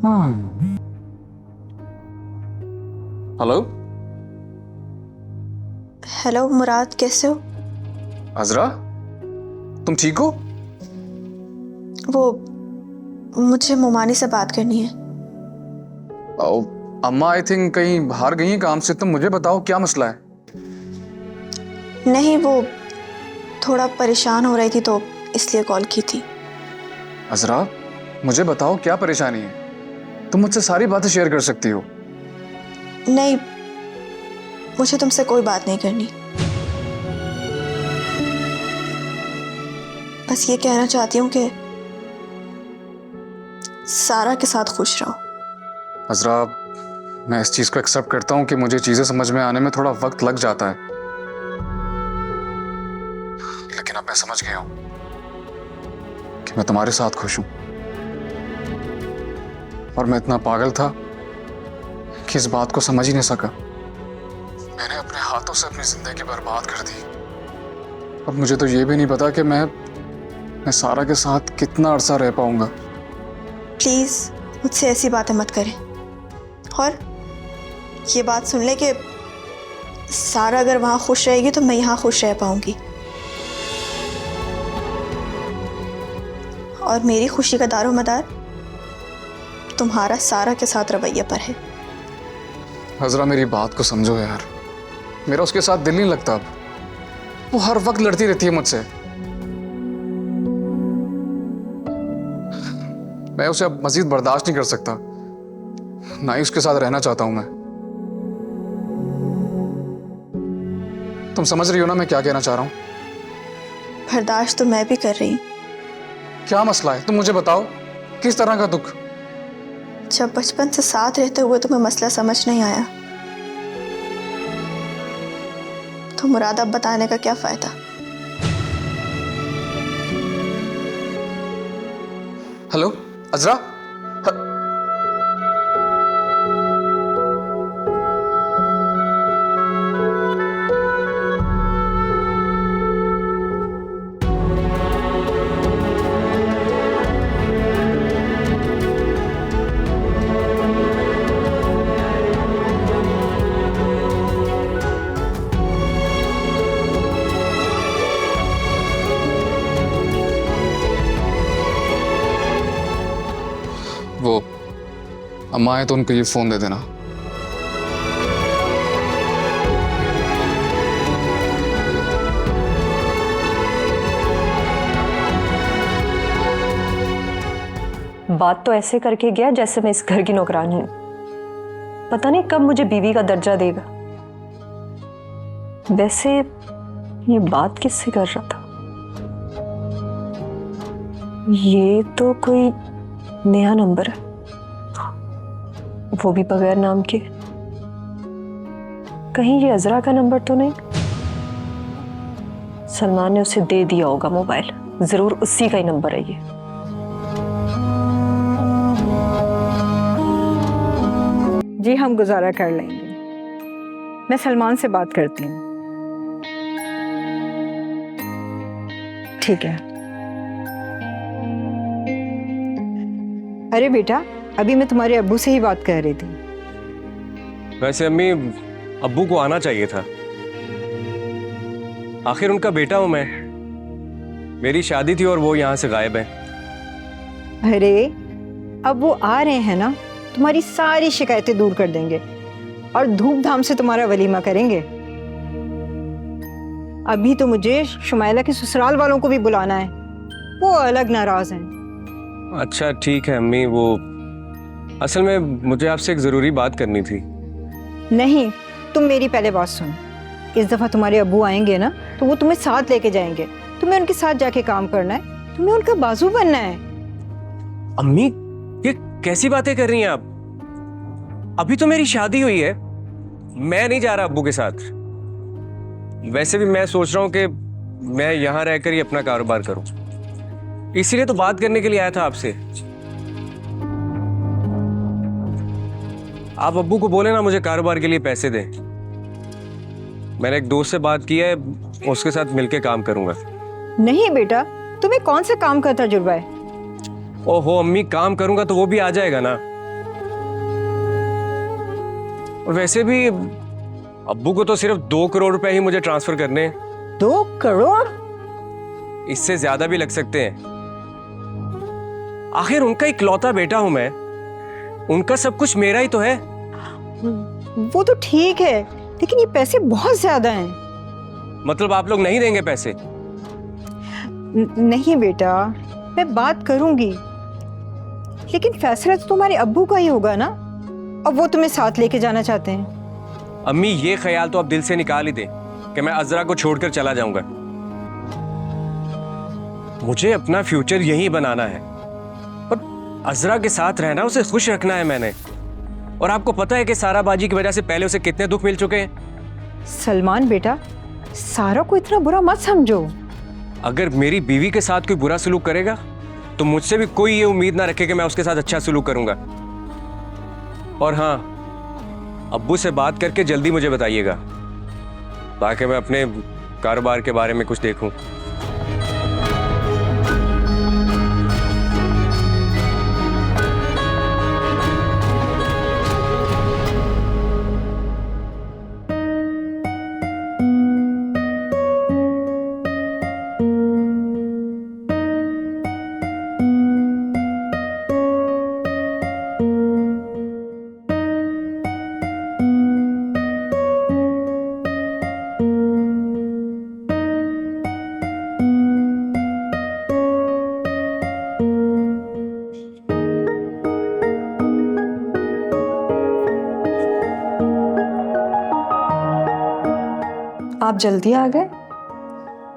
Hello hello मुराद, कैसे हो? अजरा, तुम ठीक हो? वो मुझे मोमानी से बात करनी है। अम्मा आई थिंक कहीं बाहर गई हैं काम से। तुम मुझे बताओ क्या मसला है? नहीं, वो थोड़ा परेशान हो रही थी तो इसलिए कॉल की थी। अजरा, मुझे बताओ क्या परेशानी है? तुम मुझसे सारी बातें शेयर कर सकती हो। नहीं, मुझे तुमसे कोई बात नहीं करनी। बस ये कहना चाहती हूँ कि सारा के साथ खुश रहो। अजरा, मैं इस चीज को एक्सेप्ट करता हूँ कि मुझे चीजें समझ में आने में थोड़ा वक्त लग जाता है, लेकिन अब मैं समझ गया हूँ कि मैं तुम्हारे साथ खुश हूं। और मैं इतना पागल था कि इस बात को समझ ही नहीं सका। मैंने अपने हाथों से अपनी जिंदगी बर्बाद कर दी। अब मुझे तो ये भी नहीं पता कि मैं सारा के साथ कितना अरसा रह पाऊंगा। प्लीज मुझसे ऐसी बातें मत करें। और ये बात सुन ले कि सारा अगर वहां खुश रहेगी तो मैं यहाँ खुश रह पाऊंगी। और मेरी खुशी का दारोमदार तुम्हारा सारा के साथ रवैया पर है। हजरा, मेरी बात को समझो यार। मेरा उसके साथ दिल नहीं लगता। अब वो हर वक्त लड़ती रहती है मुझसे। मैं उसे अब मजीद बर्दाश्त नहीं कर सकता, ना ही उसके साथ रहना चाहता हूं मैं। तुम समझ रही हो ना मैं क्या कहना चाह रहा हूं? बर्दाश्त तो मैं भी कर रही हूँ। क्या मसला है, तुम मुझे बताओ। किस तरह का दुख? जब बचपन से साथ रहते हुए तुम्हें मसला समझ नहीं आया तो मुराद अब बताने का क्या फायदा? हेलो अजरा। वो अम्मा आए तो उनको ये फोन दे देना। बात तो ऐसे करके गया जैसे मैं इस घर की नौकरानी हूं। पता नहीं कब मुझे बीवी का दर्जा देगा। वैसे ये बात किससे कर रहा था? ये तो कोई नया नंबर है, वो भी बगैर नाम के। कहीं ये अजरा का नंबर तो नहीं? सलमान ने उसे दे दिया होगा मोबाइल, जरूर उसी का ही नंबर है ये। जी हम गुजारा कर लेंगे। मैं सलमान से बात करती हूँ। ठीक है। अरे बेटा, अभी मैं तुम्हारे अब्बू से ही बात कर रही थी। वैसे अम्मी, अब्बू को आना चाहिए था। आखिर उनका बेटा हूं मैं। मेरी शादी थी और वो यहाँ से गायब है। अरे अब वो आ रहे हैं ना, तुम्हारी सारी शिकायतें दूर कर देंगे और धूमधाम से तुम्हारा वलीमा करेंगे। अभी तो मुझे शुमाइला के ससुराल वालों को भी बुलाना है, वो अलग नाराज हैं। अच्छा ठीक है अम्मी, वो असल में मुझे आपसे एक ज़रूरी बात करनी थी। नहीं, तुम मेरी पहले बात सुनो। इस दफ़ा तुम्हारे अब्बू आएंगे ना तो वो तुम्हें साथ लेके जाएंगे। तुम्हें उनके साथ जाके काम करना है, तुम्हें उनका बाजू बनना है। अम्मी, ये कैसी बातें कर रही हैं आप? अभी तो मेरी शादी हुई है। मैं नहीं जा रहा अब्बू के साथ। वैसे भी मैं सोच रहा हूँ कि मैं यहाँ रहकर ही अपना कारोबार करूँ, इसीलिए तो बात करने के लिए आया था आपसे। आप अब्बू को बोले ना मुझे कारोबार के लिए पैसे दें। मैंने एक दोस्त से बात की है, उसके साथ मिलके काम करूंगा। नहीं बेटा, तुम्हें कौन सा काम का तजुर्बा है? ओहो अम्मी, काम करूंगा तो वो भी आ जाएगा ना। और वैसे भी अब्बू को तो सिर्फ 2 करोड़ रुपए ही मुझे ट्रांसफर करने हैं। 2 करोड़? इससे ज्यादा भी लग सकते हैं। आखिर उनका इकलौता बेटा हूं मैं, उनका सब कुछ मेरा ही तो है। वो तो ठीक है, लेकिन ये पैसे बहुत ज्यादा हैं। मतलब आप लोग नहीं देंगे पैसे? नहीं बेटा, मैं बात करूंगी, लेकिन फैसला तो तुम्हारे अब्बू का ही होगा ना। अब वो तुम्हें साथ लेके जाना चाहते हैं। अम्मी, ये ख्याल तो आप दिल से निकाल ही दे कि मैं अजरा को छोड़कर चला जाऊंगा। मुझे अपना फ्यूचर यहीं बनाना है और अजरा के साथ रहना, उसे खुश रखना है मैंने। और आपको पता है कि सारा बाजी की वजह से पहले उसे कितने दुख मिल चुके हैं। सलमान बेटा, सारा को इतना बुरा मत समझो। अगर मेरी बीवी के साथ कोई बुरा सलूक करेगा तो मुझसे भी कोई ये उम्मीद ना रखे कि मैं उसके साथ अच्छा सलूक करूंगा। और हाँ, अब्बू से बात करके जल्दी मुझे बताइएगा ताकि मैं अपने कारोबार के बारे में कुछ देखूं। आप जल्दी आ गए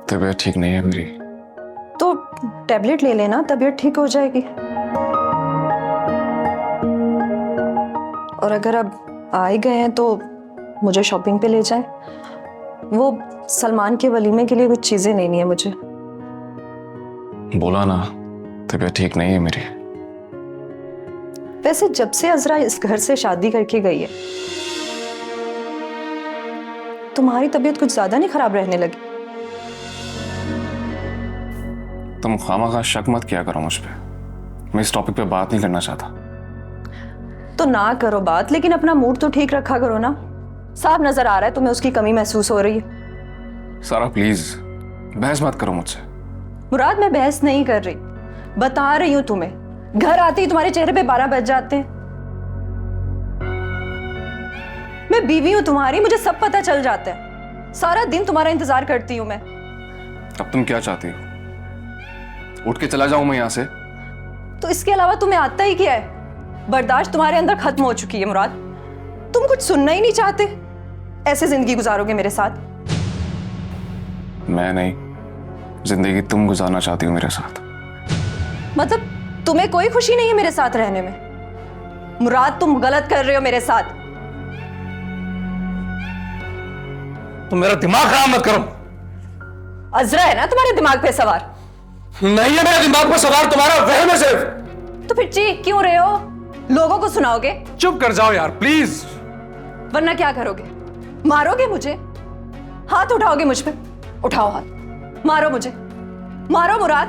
तबीयत ठीक नहीं है मेरी। तो टैबलेट ले लेना, तबीयत ठीक हो जाएगी। और अगर अब आ ही गए हैं तो मुझे शॉपिंग पे ले जाएं। वो सलमान के वलीमे के लिए कुछ चीजें लेनी है मुझे। बोला ना, तबीयत ठीक नहीं है मेरी। वैसे जब से अजरा इस घर से शादी करके गई है तुम्हारी तबीयत कुछ ज्यादा नहीं खराब रहने लगी? तुम खामखा शक मत किया करो मुझ पे। मैं इस टॉपिक पे बात नहीं करना चाहता। तो ना करो बात, लेकिन अपना मूड तो ठीक रखा करो ना। साफ नजर आ रहा है तुम्हें उसकी कमी महसूस हो रही है। सारा प्लीज बहस मत करो मुझसे। मुराद, मैं बहस नहीं कर रही, बता रही हूं तुम्हें। घर आते ही तुम्हारे चेहरे पे 12 बज जाते हैं। मैं बीवी हूं तुम्हारी, मुझे सब पता चल जाता है। सारा दिन तुम्हारा इंतजार करती हूं मैं। अब तुम क्या चाहती हो? उठ के चला जाऊं मैं यहाँ से? तो इसके अलावा तुम्हें आता ही क्या है? बर्दाश्त तुम्हारे अंदर खत्म हो चुकी है मुराद। तुम कुछ सुनना ही नहीं चाहते। ऐसे जिंदगी गुजारोगे मेरे साथ? मैं नहीं, जिंदगी तुम गुजारना चाहती हो मेरे साथ। मतलब तुम्हें कोई खुशी नहीं है मेरे साथ रहने में? मुराद, तुम गलत कर रहे हो मेरे साथ। तुम मेरा दिमाग खराब मत करो। अजरा है ना तुम्हारे दिमाग पे सवार? नहीं है मेरे दिमाग पर सवार, तुम्हारा वहम है सिर्फ। तो फिर चीख क्यों रहे हो? लोगों को सुनाओगे? चुप कर जाओ यार प्लीज। वरना क्या करोगे? मारोगे मुझे? हाथ उठाओगे मुझ पे? उठाओ हाथ, मारो मुझे, मारो मुराद।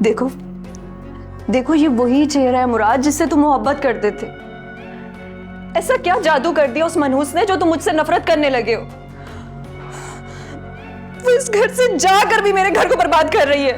देखो देखो, ये वही चेहरा है मुराद जिससे तुम मोहब्बत करते थे। ऐसा क्या जादू कर दिया उस मनहूस ने जो तुम मुझसे नफरत करने लगे हो? वो इस घर से जाकर भी मेरे घर को बर्बाद कर रही है।